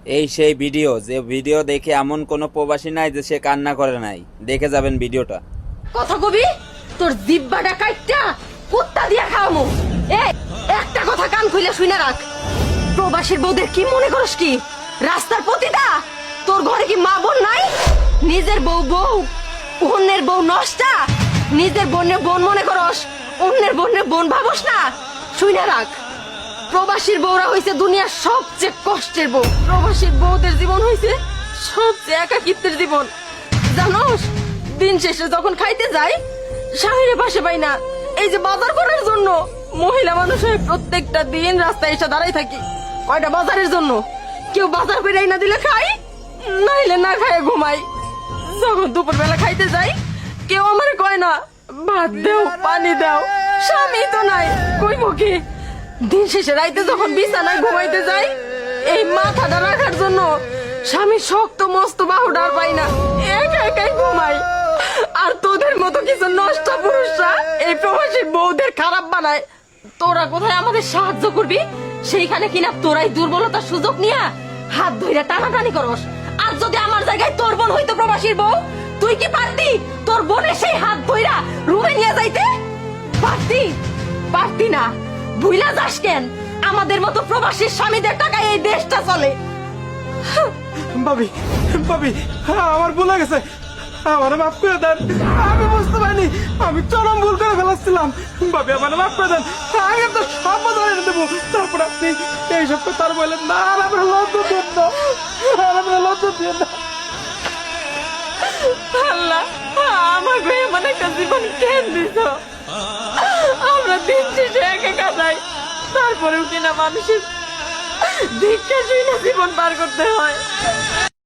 এই সেই ভিডিও, যে ভিডিও দেখে এমন কোনো প্রবাসী নাই যে সে কান্না করে নাই। দেখে যাবেন ভিডিওটা। কথা কবি, তোর জিব্বাটা কাইটটা কুত্তা দিয়া খাওয়ামু। এই একটা কথা কান খুলে শুনে রাখ, প্রবাসীর বউদের কি মনে করস কি? রাস্তার পতিতা? তোর ঘরে কি মা বোন নাই? নিজের বউ বউ, অন্যের বউ নষ্টা। নিজের বোনের বোন মনে করস, অন্যের বোনের বোন ভাবস না। শুনে রাখ, প্রবাসীর বউরা হইছে দুনিয়ার সবচেয়ে কষ্টের বউ। প্রবাসীর বউদের জীবন হইছে সবচেয়ে একাকিত্বের জীবন। জানোস, দিন শেষে যখন খাইতে যাই, স্বামীর পাশে পাই না। এই যে বাজার করার জন্য মহিলা মানুষ হয়ে প্রত্যেকটা দিন রাস্তায় এসে দাঁড়াই থাকি কয়টা বাজারের জন্য। কেউ বাজার করে না দিলে খাই, নাইলে না খায় ঘুমাই। যখন দুপুর বেলা খাইতে যাই, কেউ আমারে কয় না ভাত দাও, পানি দাও। স্বামী তো নাই, কই মুখে। দিন শেষে রাইতে যখন বিছানায় ঘুমাইতে যাই, এই মাথাটা রাখার জন্য স্বামীর শক্ত মস্ত বাহুটা আর পাই না, একা একাই ঘুমাই। আর তোদের মতো কিছু নষ্ট পুরুষরা এই প্রবাসী বউদের খারাপ বানায়। তোরা কোথায় আমাদের সাহায্য করবি, সেইখানে কিনা তোরাই দুর্বলতার সুযোগ নিয়ে হাত ধইরা টানাটানি করস। আর যদি আমার জায়গায় তোর বোন হইতো প্রবাসীর বউ, তুই কি পারতি তোর বোনের সেই হাত ধইরা রুমে নিয়ে যাইতে? পারতি? পারতি না। ভুইলা যাস কেন? আমাদের মতো প্রবাসীর স্বামীদের টাকায় এই দেশটা চলে। ভাবি, ভাবি, আমার ভুল হয়ে গেছে, আমার মাফ করে দেন। আমি বুঝতে পারিনি, আমি চরম ভুল করে ফেলাচ্ছিলাম। ভাবি, আমার মাফ করে দেন। আগে তো সব ধরে দেবো, তারপর আপনি এই সব কথা আর বললেন না। আর আমরা লজ্জা দেন না, আর আমরা লজ্জা দেন না। আল্লাহ, আমাকে এমন একটা জীবন কেন দিছ? আমরা দিন শেষে একা কাটাই, তারপরেও কিনা মানুষের ভিক্ষা শুই না জীবন পার করতে হয়।